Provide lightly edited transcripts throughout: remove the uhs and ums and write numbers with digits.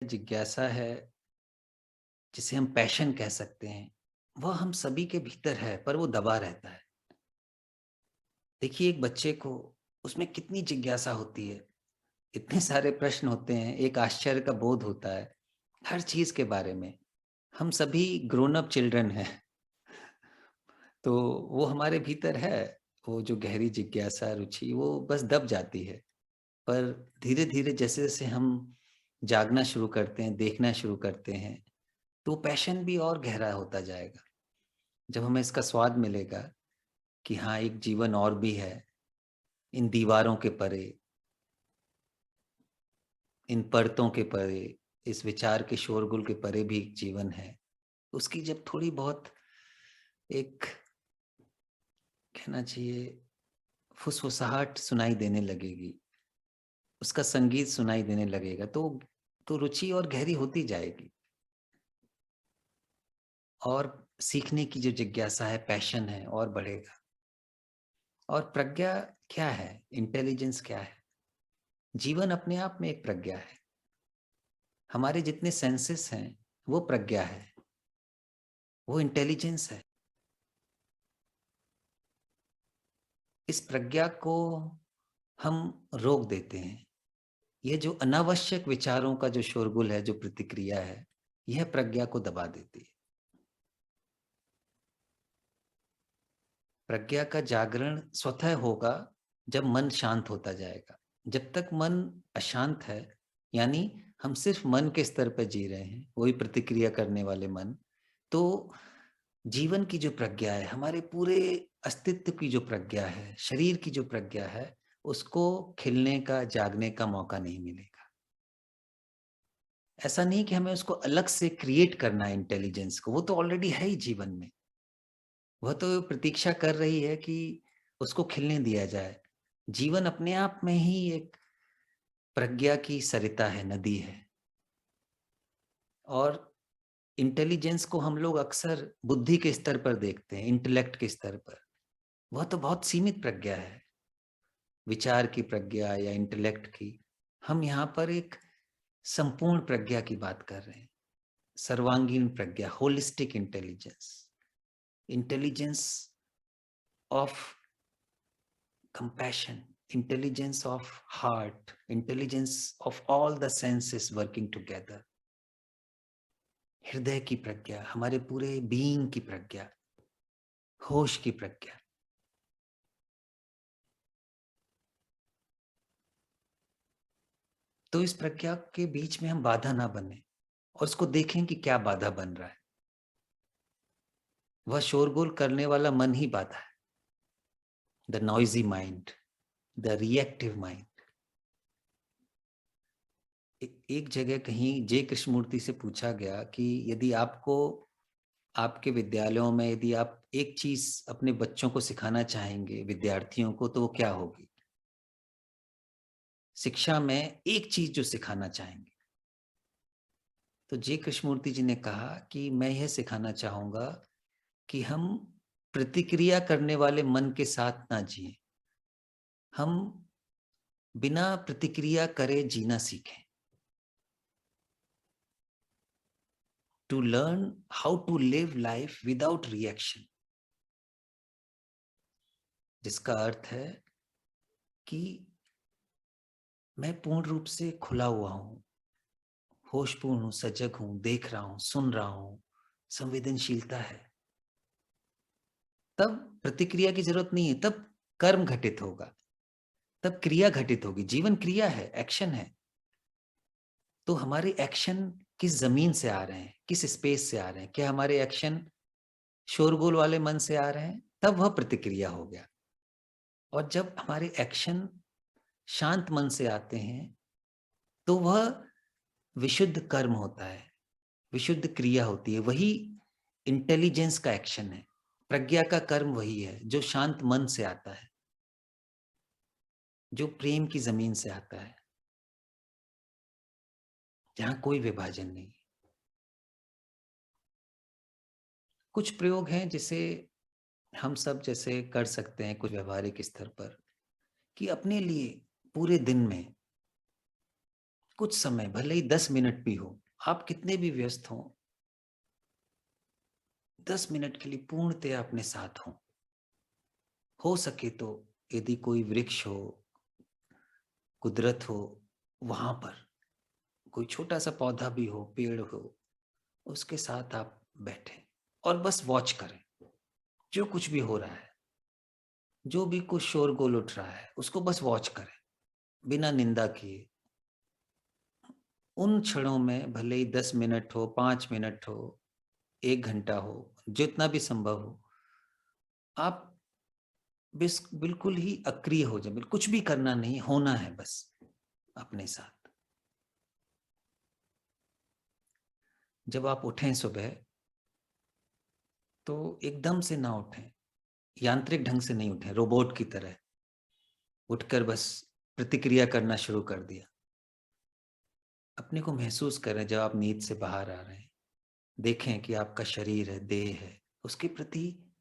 जिज्ञासा है, जिसे हम पैशन कह सकते हैं, वह हम सभी के भीतर है, पर वो दबा रहता है। देखिए, एक बच्चे को उसमें कितनी जिज्ञासा होती है, इतने सारे प्रश्न होते हैं, एक आश्चर्य का बोध होता है, हर चीज़ के बारे में। हम सभी ग्रोन अप चिल्ड्रन हैं, तो वो हमारे भीतर है, वो जो गहरी जिज्ञासा, रुचि, वो बस दब जाती है। पर धीरे-धीरे जैसे-जैसे हम जागना शुरू करते हैं, देखना शुरू करते हैं, तो पैशन भी और गहरा होता जाएगा। जब हमें इसका स्वाद मिलेगा कि हाँ, एक जीवन और भी है, इन दीवारों के परे, इन परतों के परे, इस विचार के शोरगुल के परे भी एक जीवन है। उसकी जब थोड़ी बहुत एक कहना चाहिए फुसफुसाहट सुनाई देने लगेगी, उसका संगीत सुनाई देने लगेगा, तो रुचि और गहरी होती जाएगी और सीखने की जो जिज्ञासा है, पैशन है और बढ़ेगा। और प्रज्ञा क्या है? इंटेलिजेंस क्या है? जीवन अपने आप में एक प्रज्ञा है। हमारे जितने सेंसेस हैं, वो प्रज्ञा है, वो इंटेलिजेंस है। इस प्रज्ञा को हम रोक देते हैं। ये जो अनावश्यक विचारों का जो शोरगुल है, जो प्रतिक्रिया है, यह प्रज्ञा को दबा देती है। प्रज्ञा का जागरण स्वतः होगा जब मन शांत होता जाएगा। जब तक मन अशांत है, यानी हम सिर्फ मन के स्तर पर जी रहे हैं, वही प्रतिक्रिया करने वाले मन, तो जीवन की जो प्रज्ञा है, हमारे पूरे अस्तित्व की जो प्रज्ञा है, शरीर की जो प्रज्ञा है, उसको खिलने का, जागने का मौका नहीं मिलेगा। ऐसा नहीं कि हमें उसको अलग से क्रिएट करना है इंटेलिजेंस को, वो तो ऑलरेडी है ही जीवन में। वह तो प्रतीक्षा कर रही है कि उसको खिलने दिया जाए। जीवन अपने आप में ही एक प्रज्ञा की सरिता है, नदी है। और इंटेलिजेंस को हम लोग अक्सर बुद्धि के स्तर पर देखते हैं, इंटेलेक्ट के स्तर पर। वह तो बहुत सीमित प्रज्ञा है, विचार की प्रज्ञा या इंटेलेक्ट की। हम यहाँ पर एक संपूर्ण प्रज्ञा की बात कर रहे हैं, सर्वांगीण प्रज्ञा, holistic intelligence, intelligence of compassion, intelligence of heart, intelligence of all the senses working together, हृदय की प्रज्ञा, हमारे पूरे बीइंग की प्रज्ञा, होश की प्रज्ञा। तो इस प्रज्ञा के बीच में हम बाधा ना बने और उसको देखें कि क्या बाधा बन रहा है। वह शोरगुल करने वाला मन ही बाधा है, the noisy mind, the reactive mind. एक जगह कहीं जे कृष्णमूर्ति से पूछा गया कि यदि आपको आपके विद्यालयों में यदि आप एक चीज अपने बच्चों को सिखाना चाहेंगे, विद्यार्थियों को, तो वो क्या होगी? शिक्षा में एक चीज जो सिखाना चाहेंगे, तो जे कृष्णमूर्ति जी ने कहा कि मैं यह सिखाना चाहूंगा कि हम प्रतिक्रिया करने वाले मन के साथ ना जिए, हम बिना प्रतिक्रिया करे जीना सीखें। To learn how to live life without reaction, जिसका अर्थ है कि मैं पूर्ण रूप से खुला हुआ हूं, होशपूर्ण हूं, सजग हूं, देख रहा हूं, सुन रहा हूं, संवेदनशीलता है। तब प्रतिक्रिया की जरूरत नहीं है, तब कर्म घटित होगा, तब क्रिया घटित होगी। जीवन क्रिया है, एक्शन है। तो हमारे एक्शन किस जमीन से आ रहे हैं, किस स्पेस से आ रहे हैं? क्या हमारे एक्शन शोरगुल वाले मन से आ रहे हैं? तब वह प्रतिक्रिया हो गया। और जब हमारे एक्शन शांत मन से आते हैं, तो वह विशुद्ध कर्म होता है, विशुद्ध क्रिया होती है। वही इंटेलिजेंस का एक्शन है। प्रज्ञा का कर्म वही है जो शांत मन से आता है, जो प्रेम की जमीन से आता है, जहां कोई विभाजन नहीं। कुछ प्रयोग हैं जिसे हम सब जैसे कर सकते हैं कुछ व्यवहारिक स्तर पर, कि अपने लिए पूरे दिन में कुछ समय, भले ही 10 मिनट भी हो, आप कितने भी व्यस्त हों, 10 मिनट के लिए पूर्णतया अपने साथ हों। हो सके तो यदि कोई वृक्ष हो, कुदरत हो, वहाँ पर कोई छोटा-सा पौधा भी हो, पेड़ हो, उसके साथ आप बैठें और बस वॉच करें, जो कुछ भी हो रहा है, जो भी कुछ शोरगुल उठ रहा है, उसको बस वॉच करें, बिना निंदा किए। उन क्षणों में भले ही 10 मिनट हो, 5 मिनट हो, 1 घंटा हो, जितना भी संभव हो, आप बिल्कुल ही अक्रिय हो जाएँ, कुछ भी करना नहीं, होना है बस अपने साथ। जब आप उठें सुबह, तो एकदम से ना उठें, यांत्रिक ढंग से नहीं उठें, रोबोट की तरह उठकर बस प्रतिक्रिया करना शुरू कर दिया। अपने को महसूस करें जब आप नींद से बाहर आ रहे हैं। देखें कि आपका शरीर है, देह है, उसके प्रति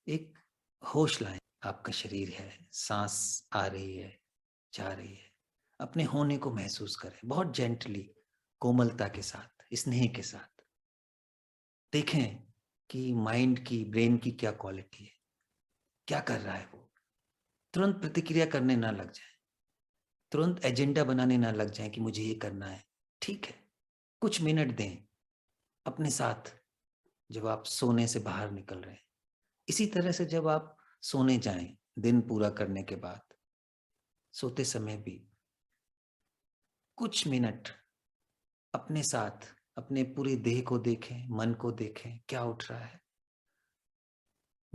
एक होश लाएँ। आपका शरीर है, साँस आ रही है, जा रही है। अपने होने को महसूस करें, बहुत जेंटली, कोमलता के साथ, स्नेह के साथ। देखें कि माइंड की, ब्रेन की क्या क्वालिटी है, क्या कर रहा है वो। तुरंत प्रतिक्रिया करने ना लग जाएँ, तुरंत एजेंडा बनाने ना लग जाएँ कि मुझे ये करना है। ठीक है, कुछ मिनट दें अपने साथ जब आप सोने से बाहर निकल रहे हैं। इसी तरह से जब आप सोने जाएँ, दिन पूरा करने के बाद, सोते समय भी कुछ मिनट अपने साथ, अपने पूरे देह को देखें, मन को देखें, क्या उठ रहा है।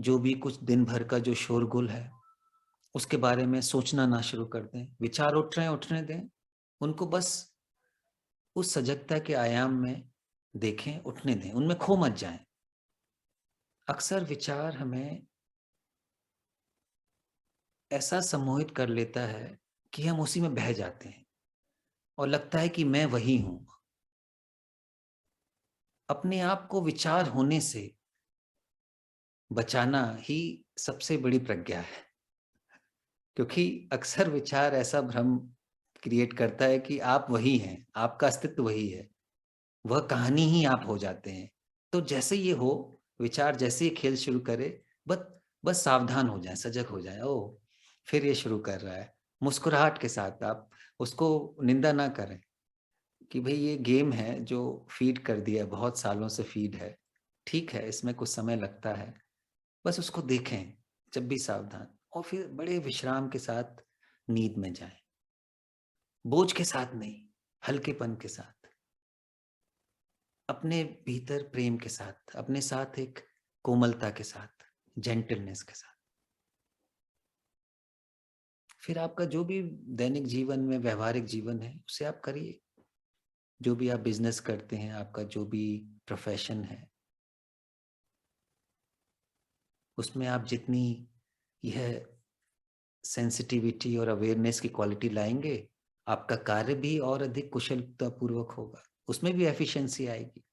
जो भी कुछ दिन भर का जो शोरगुल है, उसके बारे में सोचना ना शुरू कर दें। विचार उठ रहे हैं, उठने दें। उनको बस उस सजगता के आयाम में देखें, उठने दें, उनमें खो मत जाएँ। अक्सर विचार हमें ऐसा सम्मोहित कर लेता है कि हम उसी में बह जाते हैं और लगता है कि मैं वही हूँ। अपने आप को विचार होने से बचाना ही सबसे बड़ी प्रज्ञा है, क्योंकि अक्सर विचार ऐसा भ्रम क्रिएट करता है कि आप वही हैं, आपका अस्तित्व वही है, वह कहानी ही आप हो जाते हैं। तो जैसे ये हो, विचार जैसे ही खेल शुरू करे, बस बस सावधान हो जाएँ, सजग हो जाएँ, ओह! फिर ये शुरू कर रहा है। मुस्कुराहट के साथ आप उसको निंदा ना करें कि भई ये गेम है जो फ़ीड कर दिया, बहुत सालों से फ़ीड है। ठीक है, इसमें कुछ समय लगता है। बस उसको देखें, जब भी सावधान और फिर बड़े विश्राम के साथ नींद में जाएँ। बोझ के साथ नहीं, हल्केपन के साथ, अपने भीतर प्रेम के साथ, अपने साथ एक कोमलता के साथ, जेंटलनेस के साथ। फिर आपका जो भी दैनिक जीवन में व्यावहारिक जीवन है, उसे आप करिए। जो भी आप बिज़नेस करते हैं, आपका जो भी प्रोफ़ेशन है, उसमें आप जितनी यह सेंसिटिविटी और अवेयरनेस की क्वालिटी लाएँगे, आपका कार्य भी और अधिक कुशलतापूर्वक होगा। उसमें भी एफिशिएंसी आएगी।